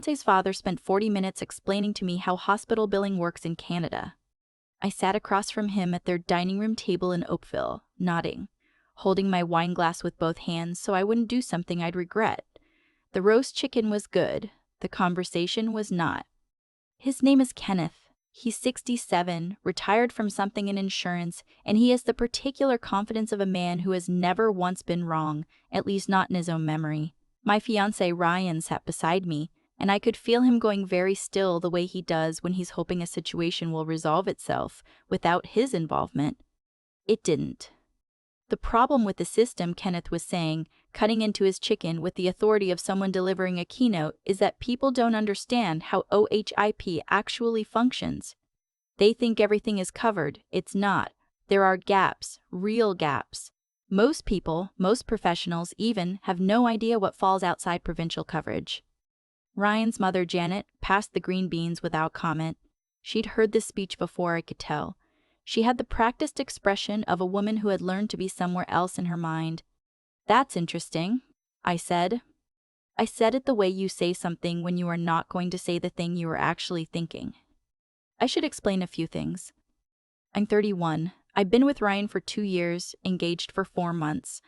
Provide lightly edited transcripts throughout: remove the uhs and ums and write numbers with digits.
Fiancé's father spent 40 minutes explaining to me how hospital billing works in Canada. I sat across from him at their dining room table in Oakville, nodding, holding my wine glass with both hands so I wouldn't do something I'd regret. The roast chicken was good. The conversation was not. His name is Kenneth. He's 67, retired from something in insurance, and he has the particular confidence of a man who has never once been wrong, at least not in his own memory. My fiancé Ryan sat beside me, and I could feel him going very still the way he does when he's hoping a situation will resolve itself without his involvement. It didn't. The problem with the system, Kenneth was saying, cutting into his chicken with the authority of someone delivering a keynote, is that people don't understand how OHIP actually functions. They think everything is covered. It's not. There are gaps, real gaps. Most people, most professionals even, have no idea what falls outside provincial coverage. Ryan's mother, Janet, passed the green beans without comment. She'd heard this speech before, I could tell. She had the practiced expression of a woman who had learned to be somewhere else in her mind. "That's interesting," I said. I said it the way you say something when you are not going to say the thing you are actually thinking. I should explain a few things. I'm 31. I've been with Ryan for 2 years, engaged for 4 months.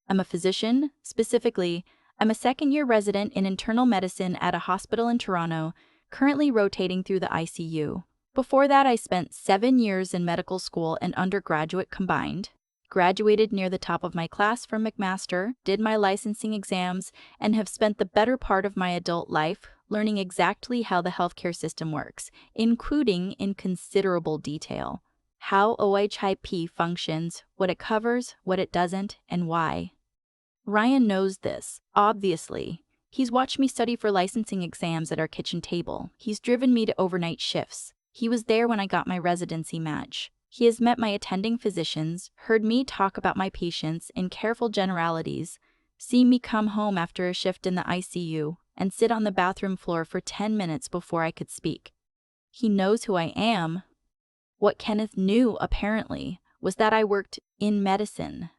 I'm a physician. Specifically, I'm a second-year resident in internal medicine at a hospital in Toronto, currently rotating through the ICU. Before that, I spent 7 years in medical school and undergraduate combined, graduated near the top of my class from McMaster, did my licensing exams, and have spent the better part of my adult life learning exactly how the healthcare system works, including in considerable detail. How OHIP functions, what it covers, what it doesn't, and why. Ryan knows this, obviously. He's watched me study for licensing exams at our kitchen table. He's driven me to overnight shifts. He was there when I got my residency match. He has met my attending physicians, heard me talk about my patients in careful generalities, seen me come home after a shift in the ICU, and sit on the bathroom floor for 10 minutes before I could speak. He knows who I am. What Kenneth knew, apparently, was that I worked in medicine.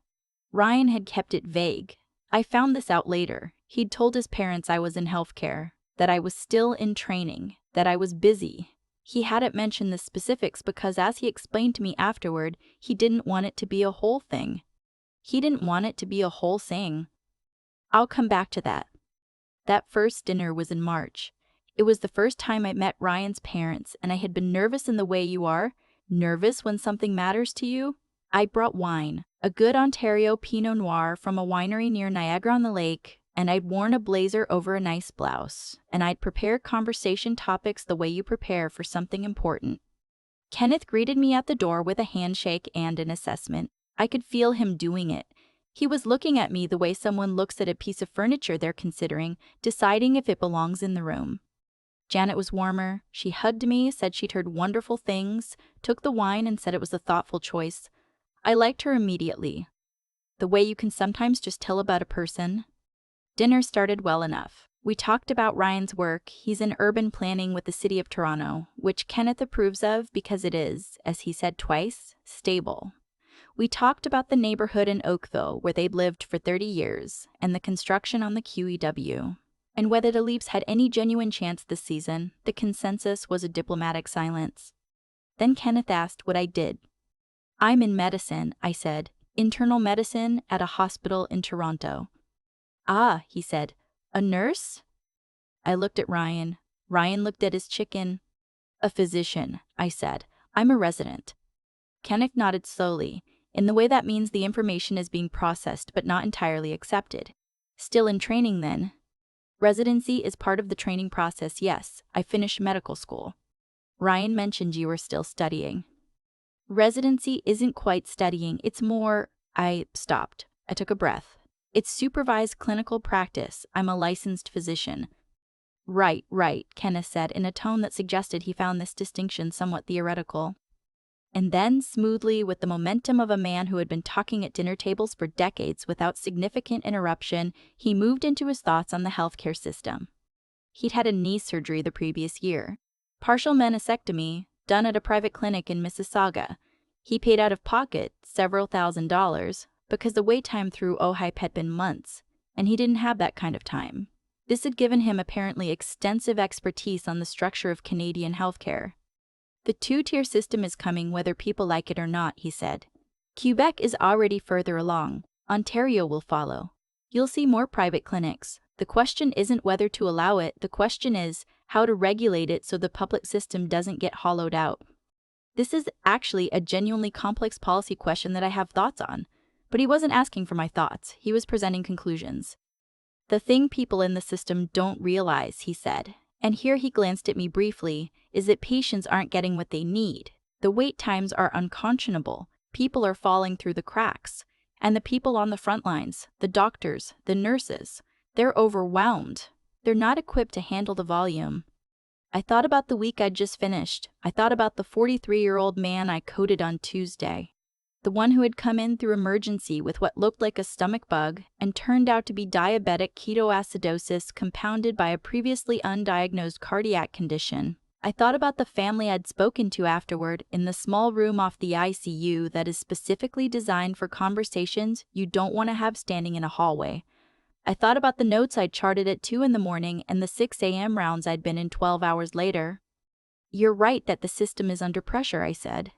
Ryan had kept it vague. I found this out later. He'd told his parents I was in healthcare, that I was still in training, that I was busy. He hadn't mentioned the specifics because, as he explained to me afterward, he didn't want it to be a whole thing. He didn't want it to be a whole thing. I'll come back to that. That first dinner was in March. It was the first time I met Ryan's parents, and I had been nervous in the way you are, nervous when something matters to you. I brought wine, a good Ontario Pinot Noir from a winery near Niagara-on-the-Lake, and I'd worn a blazer over a nice blouse, and I'd prepared conversation topics the way you prepare for something important. Kenneth greeted me at the door with a handshake and an assessment. I could feel him doing it. He was looking at me the way someone looks at a piece of furniture they're considering, deciding if it belongs in the room. Janet was warmer. She hugged me, said she'd heard wonderful things, took the wine and said it was a thoughtful choice. I liked her immediately. The way you can sometimes just tell about a person. Dinner started well enough. We talked about Ryan's work. He's in urban planning with the city of Toronto, which Kenneth approves of because it is, as he said twice, stable. We talked about the neighborhood in Oakville where they'd lived for 30 years, and the construction on the QEW. And whether the Leafs had any genuine chance this season. The consensus was a diplomatic silence. Then Kenneth asked what I did. "I'm in medicine," I said. "Internal medicine at a hospital in Toronto." "Ah," he said. "A nurse?" I looked at Ryan. Ryan looked at his chicken. "A physician," I said. "I'm a resident." Kenneth nodded slowly. In the way that means the information is being processed but not entirely accepted. "Still in training then?" "Residency is part of the training process, yes. I finished medical school." "Ryan mentioned you were still studying." "Residency isn't quite studying, it's more—" I stopped. I took a breath. "It's supervised clinical practice. I'm a licensed physician." Right, Kenneth said in a tone that suggested he found this distinction somewhat theoretical. And then, smoothly, with the momentum of a man who had been talking at dinner tables for decades without significant interruption, he moved into his thoughts on the healthcare system. He'd had a knee surgery the previous year. Partial meniscectomy, done at a private clinic in Mississauga. He paid out of pocket several $1,000s because the wait time through OHIP had been months, and he didn't have that kind of time. This had given him apparently extensive expertise on the structure of Canadian healthcare. The two-tier system is coming whether people like it or not, he said. Quebec is already further along. Ontario will follow. You'll see more private clinics. The question isn't whether to allow it, the question is how to regulate it so the public system doesn't get hollowed out. This is actually a genuinely complex policy question that I have thoughts on. But he wasn't asking for my thoughts, he was presenting conclusions. The thing people in the system don't realize, he said, and here he glanced at me briefly, is that patients aren't getting what they need. The wait times are unconscionable. People are falling through the cracks. And the people on the front lines, the doctors, the nurses, they're overwhelmed. They're not equipped to handle the volume. I thought about the week I'd just finished. I thought about the 43-year-old man I coded on Tuesday. The one who had come in through emergency with what looked like a stomach bug and turned out to be diabetic ketoacidosis compounded by a previously undiagnosed cardiac condition. I thought about the family I'd spoken to afterward in the small room off the ICU that is specifically designed for conversations you don't want to have standing in a hallway. I thought about the notes I'd charted at 2 in the morning and the 6 a.m. rounds I'd been in 12 hours later. You're right that the system is under pressure, I said.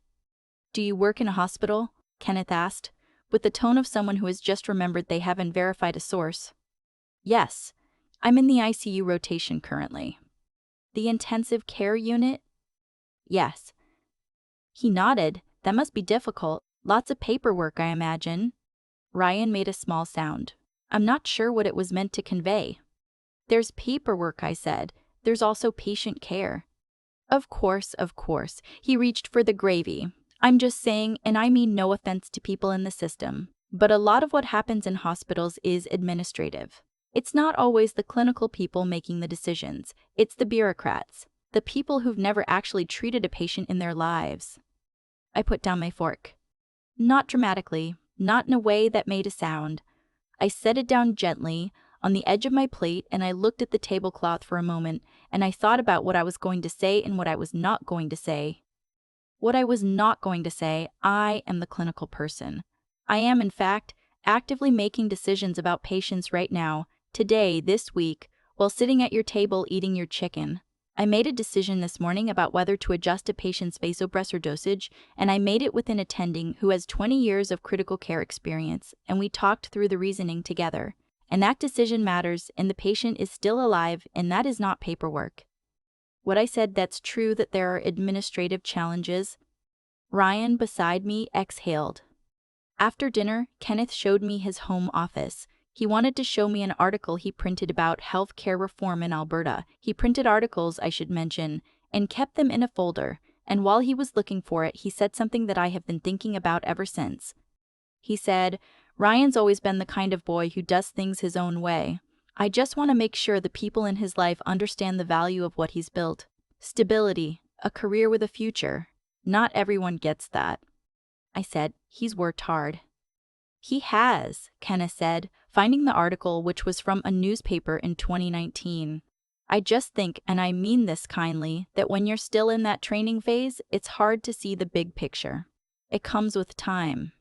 Do you work in a hospital? Kenneth asked, with the tone of someone who has just remembered they haven't verified a source. Yes, I'm in the ICU rotation currently. The intensive care unit? Yes. He nodded. That must be difficult. Lots of paperwork, I imagine. Ryan made a small sound. I'm not sure what it was meant to convey. There's paperwork, I said. There's also patient care. Of course. He reached for the gravy. I'm just saying, and I mean no offense to people in the system, but a lot of what happens in hospitals is administrative. It's not always the clinical people making the decisions. It's the bureaucrats, the people who've never actually treated a patient in their lives. I put down my fork. Not dramatically, not in a way that made a sound. I set it down gently on the edge of my plate and I looked at the tablecloth for a moment and I thought about what I was going to say and what I was not going to say. What I was not going to say, I am the clinical person. I am, in fact, actively making decisions about patients right now, today, this week, while sitting at your table eating your chicken. I made a decision this morning about whether to adjust a patient's vasopressor dosage, and I made it with an attending who has 20 years of critical care experience, and we talked through the reasoning together. And that decision matters, and the patient is still alive, and that is not paperwork. What I said, that's true that there are administrative challenges. Ryan, beside me, exhaled. After dinner, Kenneth showed me his home office. He wanted to show me an article he printed about healthcare reform in Alberta. He printed articles, I should mention, and kept them in a folder, and while he was looking for it, he said something that I have been thinking about ever since. He said, Ryan's always been the kind of boy who does things his own way. I just want to make sure the people in his life understand the value of what he's built. Stability, a career with a future. Not everyone gets that. I said, he's worked hard. He has, Kenneth said, finding the article which was from a newspaper in 2019. I just think, and I mean this kindly, that when you're still in that training phase, it's hard to see the big picture. It comes with time.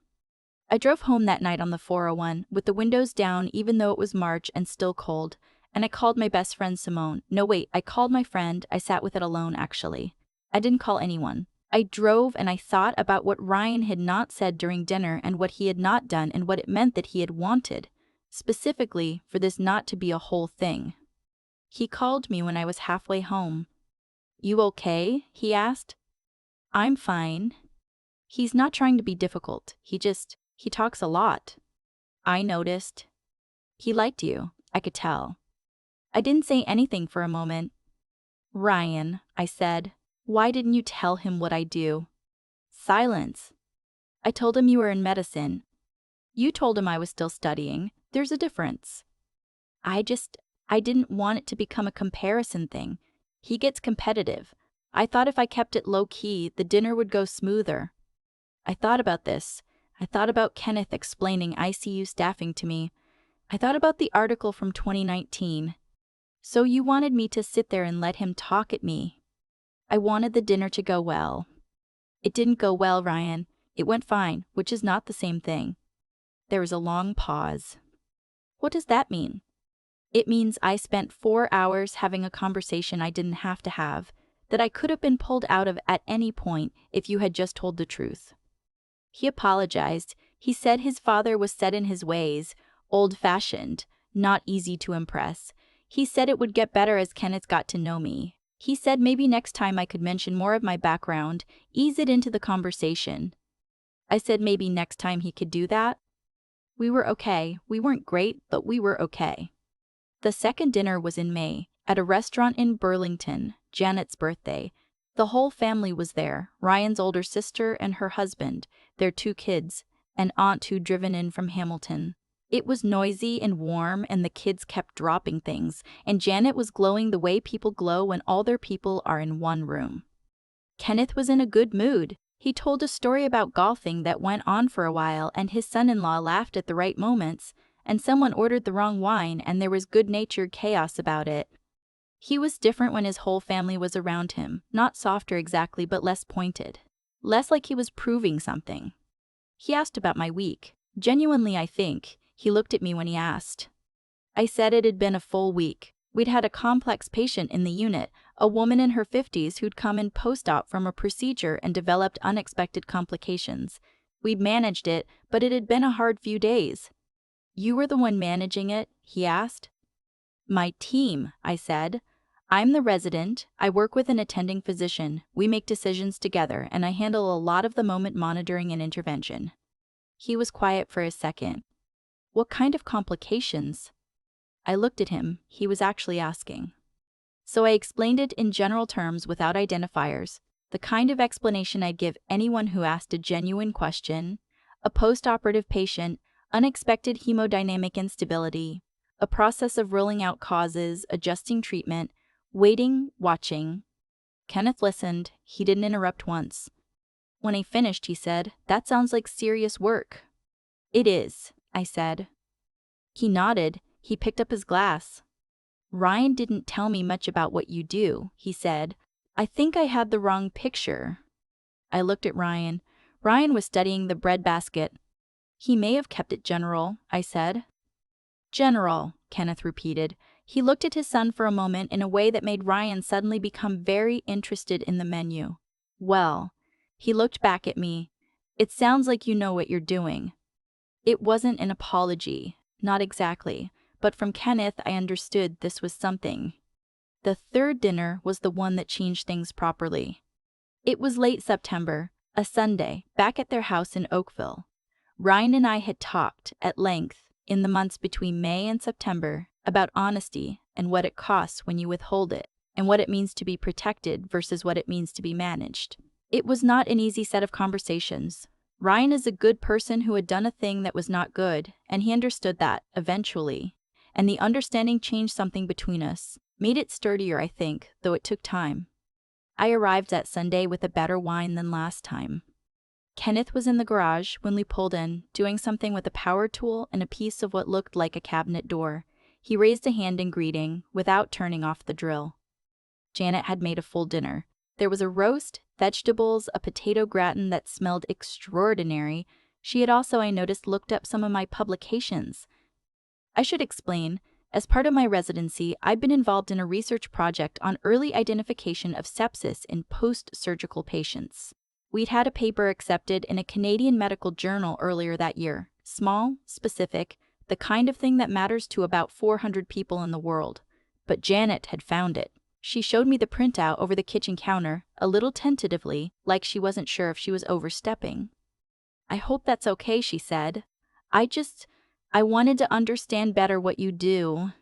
I drove home that night on the 401 with the windows down even though it was March and still cold, and I called my best friend Simone. No wait, I called my friend. I sat with it alone actually. I didn't call anyone. I drove and I thought about what Ryan had not said during dinner and what he had not done and what it meant that he had wanted, specifically for this not to be a whole thing. He called me when I was halfway home. You okay? He asked. I'm fine. He's not trying to be difficult. He talks a lot. I noticed. He liked you, I could tell. I didn't say anything for a moment. Ryan, I said, why didn't you tell him what I do? Silence. I told him you were in medicine. You told him I was still studying. There's a difference. I didn't want it to become a comparison thing. He gets competitive. I thought if I kept it low-key, the dinner would go smoother. I thought about this. I thought about Kenneth explaining ICU staffing to me. I thought about the article from 2019. So you wanted me to sit there and let him talk at me. I wanted the dinner to go well. It didn't go well, Ryan. It went fine, which is not the same thing. There was a long pause. What does that mean? It means I spent 4 hours having a conversation I didn't have to have, that I could have been pulled out of at any point if you had just told the truth." He apologized. He said his father was set in his ways, old-fashioned, not easy to impress. He said it would get better as Kenneth got to know me. He said maybe next time I could mention more of my background, ease it into the conversation. I said maybe next time he could do that. We were okay. We weren't great, but we were okay. The second dinner was in May, at a restaurant in Burlington, Janet's birthday. The whole family was there, Ryan's older sister and her husband, their 2 kids, an aunt who'd driven in from Hamilton. It was noisy and warm, and the kids kept dropping things, and Janet was glowing the way people glow when all their people are in one room. Kenneth was in a good mood. He told a story about golfing that went on for a while, and his son-in-law laughed at the right moments, and someone ordered the wrong wine, and there was good-natured chaos about it. He was different when his whole family was around him, not softer exactly, but less pointed. Less like he was proving something. He asked about my week. Genuinely, I think. He looked at me when he asked. I said it had been a full week. We'd had a complex patient in the unit, a woman in her 50s who'd come in post-op from a procedure and developed unexpected complications. We'd managed it, but it had been a hard few days. "You were the one managing it?" he asked. "My team," I said. "I'm the resident. I work with an attending physician. We make decisions together, and I handle a lot of the moment monitoring and intervention." He was quiet for a second. "What kind of complications?" I looked at him. He was actually asking. So I explained it in general terms without identifiers, the kind of explanation I'd give anyone who asked a genuine question: a post-operative patient, unexpected hemodynamic instability, a process of ruling out causes, adjusting treatment, waiting, watching. Kenneth listened. He didn't interrupt once. When I finished, he said, "That sounds like serious work." "It is," I said. He nodded. He picked up his glass. "Ryan didn't tell me much about what you do," he said. "I think I had the wrong picture." I looked at Ryan. Ryan was studying the breadbasket. "He may have kept it general," I said. "General," Kenneth repeated. He looked at his son for a moment in a way that made Ryan suddenly become very interested in the menu. "Well," he looked back at me. "It sounds like you know what you're doing." It wasn't an apology, not exactly, but from Kenneth I understood this was something. The third dinner was the one that changed things properly. It was late September, a Sunday, back at their house in Oakville. Ryan and I had talked, at length, in the months between May and September, about honesty and what it costs when you withhold it, and what it means to be protected versus what it means to be managed. It was not an easy set of conversations. Ryan is a good person who had done a thing that was not good, and he understood that, eventually. And the understanding changed something between us, made it sturdier, I think, though it took time. I arrived that Sunday with a better wine than last time. Kenneth was in the garage when we pulled in, doing something with a power tool and a piece of what looked like a cabinet door. He raised a hand in greeting, without turning off the drill. Janet had made a full dinner. There was a roast, vegetables, a potato gratin that smelled extraordinary. She had also, I noticed, looked up some of my publications. I should explain, as part of my residency, I've been involved in a research project on early identification of sepsis in post-surgical patients. We'd had a paper accepted in a Canadian medical journal earlier that year. Small, specific, the kind of thing that matters to about 400 people in the world. But Janet had found it. She showed me the printout over the kitchen counter, a little tentatively, like she wasn't sure if she was overstepping. "I hope that's okay," she said. I wanted to understand better what you do."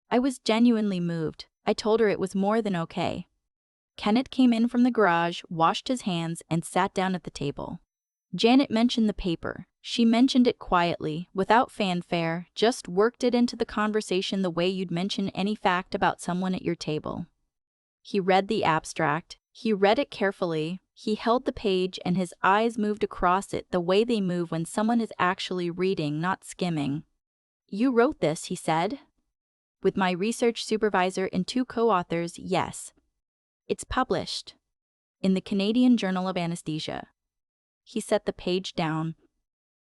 I was genuinely moved. I told her it was more than okay. Kenneth came in from the garage, washed his hands, and sat down at the table. Janet mentioned the paper. She mentioned it quietly, without fanfare, just worked it into the conversation the way you'd mention any fact about someone at your table. He read the abstract. He read it carefully. He held the page, and his eyes moved across it the way they move when someone is actually reading, not skimming. "You wrote this," he said. "With my research supervisor and 2 co-authors, yes. It's published in the Canadian Journal of Anesthesia." He set the page down.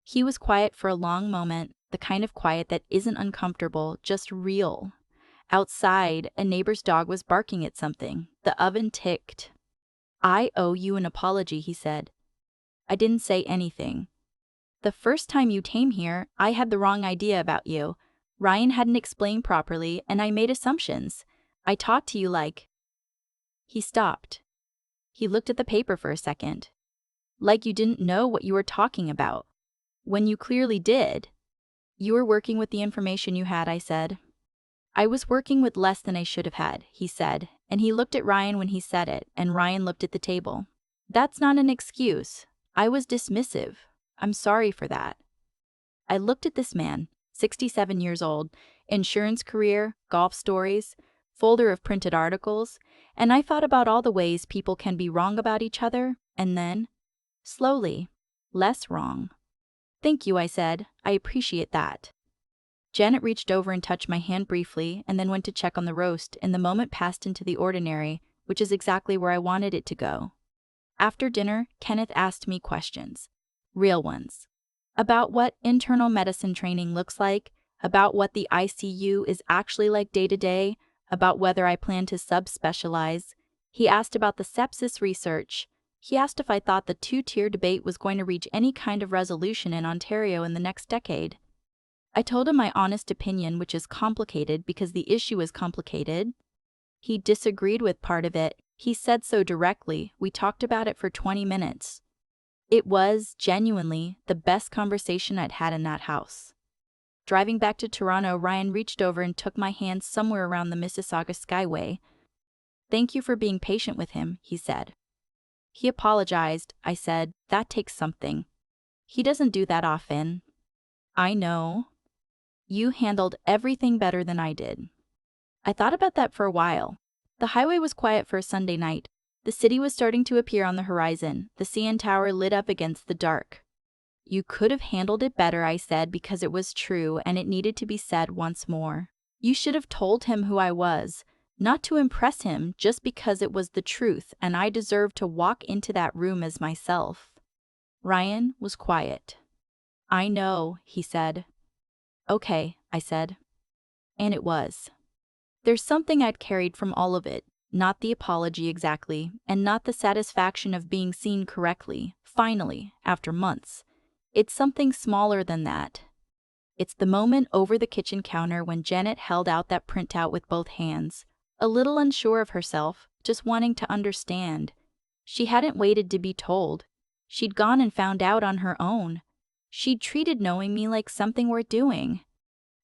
He was quiet for a long moment. the kind of quiet that isn't uncomfortable, just real. Outside, a neighbor's dog was barking at something. The oven ticked. "I owe you an apology," he said. I didn't say anything. "The first time you came here, I had the wrong idea about you. Ryan hadn't explained properly, and I made assumptions. I talked to you like—" He stopped. He looked at the paper for a second. "Like you didn't know what you were talking about, when you clearly did." "You were working with the information you had," I said. "I was working with less than I should have had," he said, and he looked at Ryan when he said it, and Ryan looked at the table. "That's not an excuse. I was dismissive. I'm sorry for that." I looked at this man, 67 years old, insurance career, golf stories, folder of printed articles, and I thought about all the ways people can be wrong about each other, and then, slowly, less wrong. "Thank you," I said. "I appreciate that." Janet reached over and touched my hand briefly and then went to check on the roast, and the moment passed into the ordinary, which is exactly where I wanted it to go. After dinner, Kenneth asked me questions. Real ones. About what internal medicine training looks like, about what the ICU is actually like day to day, about whether I plan to subspecialize. He asked about the sepsis research. He asked if I thought the two-tier debate was going to reach any kind of resolution in Ontario in the next decade. I told him my honest opinion, which is complicated because the issue is complicated. He disagreed with part of it. He said so directly. We talked about it for 20 minutes. It was, genuinely, the best conversation I'd had in that house. Driving back to Toronto, Ryan reached over and took my hand somewhere around the Mississauga Skyway. "Thank you for being patient with him," he said. "He apologized," I said. "That takes something. He doesn't do that often." "I know. You handled everything better than I did." I thought about that for a while. The highway was quiet for a Sunday night. The city was starting to appear on the horizon, the CN Tower lit up against the dark. "You could have handled it better," I said, because it was true and it needed to be said once more. "You should have told him who I was, not to impress him, just because it was the truth and I deserved to walk into that room as myself." Ryan was quiet. "I know," he said. "Okay," I said. And it was. There's something I'd carried from all of it, not the apology exactly, and not the satisfaction of being seen correctly, finally, after months. It's something smaller than that. It's the moment over the kitchen counter when Janet held out that printout with both hands, a little unsure of herself, just wanting to understand. She hadn't waited to be told. She'd gone and found out on her own. She'd treated knowing me like something worth doing.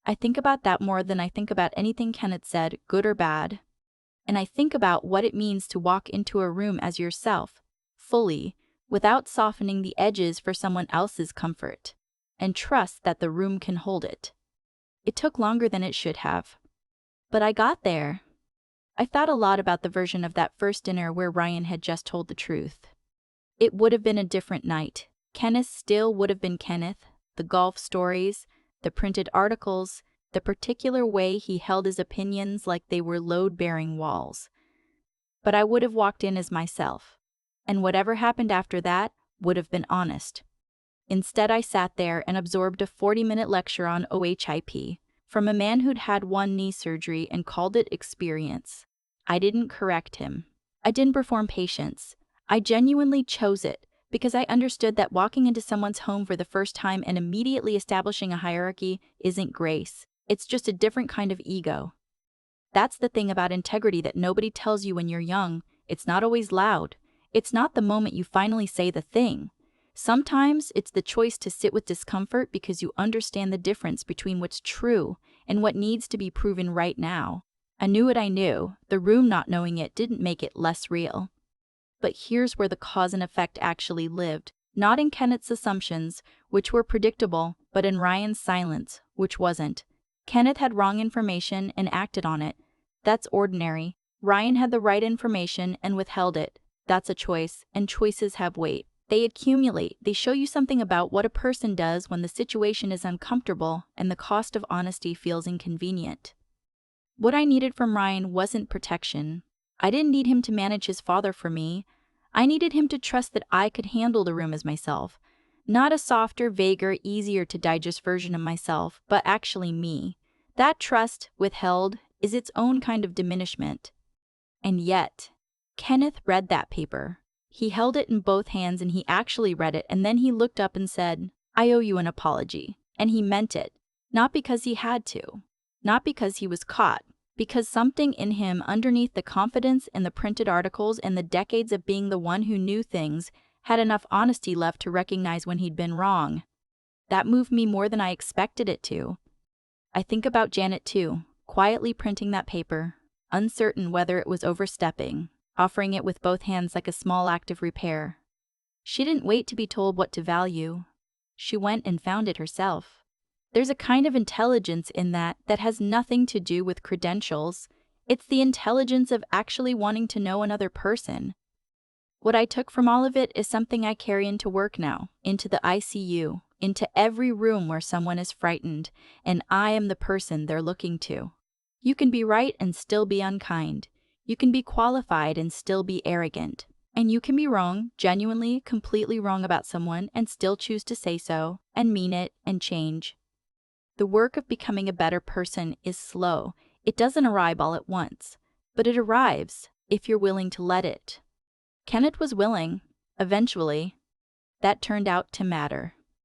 I think about that more than I think about anything Kenneth said, good or bad. And I think about what it means to walk into a room as yourself, fully, without softening the edges for someone else's comfort, and trust that the room can hold it. It took longer than it should have. But I got there. I thought a lot about the version of that first dinner where Ryan had just told the truth. It would have been a different night. Kenneth still would have been Kenneth, the golf stories, the printed articles, the particular way he held his opinions like they were load-bearing walls. But I would have walked in as myself, and whatever happened after that would have been honest. Instead, I sat there and absorbed a 40-minute lecture on OHIP from a man who'd had one knee surgery and called it experience. I didn't correct him. I didn't perform patience. I genuinely chose it, because I understood that walking into someone's home for the first time and immediately establishing a hierarchy isn't grace. It's just a different kind of ego. That's the thing about integrity that nobody tells you when you're young. It's not always loud. It's not the moment you finally say the thing. Sometimes it's the choice to sit with discomfort because you understand the difference between what's true and what needs to be proven right now. I knew what I knew. The room not knowing it didn't make it less real. But here's where the cause and effect actually lived, not in Kenneth's assumptions, which were predictable, but in Ryan's silence, which wasn't. Kenneth had wrong information and acted on it. That's ordinary. Ryan had the right information and withheld it. That's a choice, and choices have weight. They accumulate. They show you something about what a person does when the situation is uncomfortable and the cost of honesty feels inconvenient. What I needed from Ryan wasn't protection. I didn't need him to manage his father for me. I needed him to trust that I could handle the room as myself, Not a softer, vaguer, easier to digest version of myself, but actually me. That trust, withheld, is its own kind of diminishment. And yet, Kenneth read that paper. He held it in both hands and he actually read it, and then he looked up and said, "I owe you an apology." And he meant it. Not because he had to. Not because he was caught. Because something in him, underneath the confidence in the printed articles and the decades of being the one who knew things, had enough honesty left to recognize when he'd been wrong. That moved me more than I expected it to. I think about Janet too, quietly printing that paper, uncertain whether it was overstepping, offering it with both hands like a small act of repair. She didn't wait to be told what to value. She went and found it herself. There's a kind of intelligence in that has nothing to do with credentials. It's the intelligence of actually wanting to know another person. What I took from all of it is something I carry into work now, into the ICU, into every room where someone is frightened, and I am the person they're looking to. You can be right and still be unkind. You can be qualified and still be arrogant. And you can be wrong, genuinely, completely wrong about someone, and still choose to say so, and mean it, and change. The work of becoming a better person is slow. It doesn't arrive all at once, but it arrives if you're willing to let it. Kenneth was willing, eventually. That turned out to matter.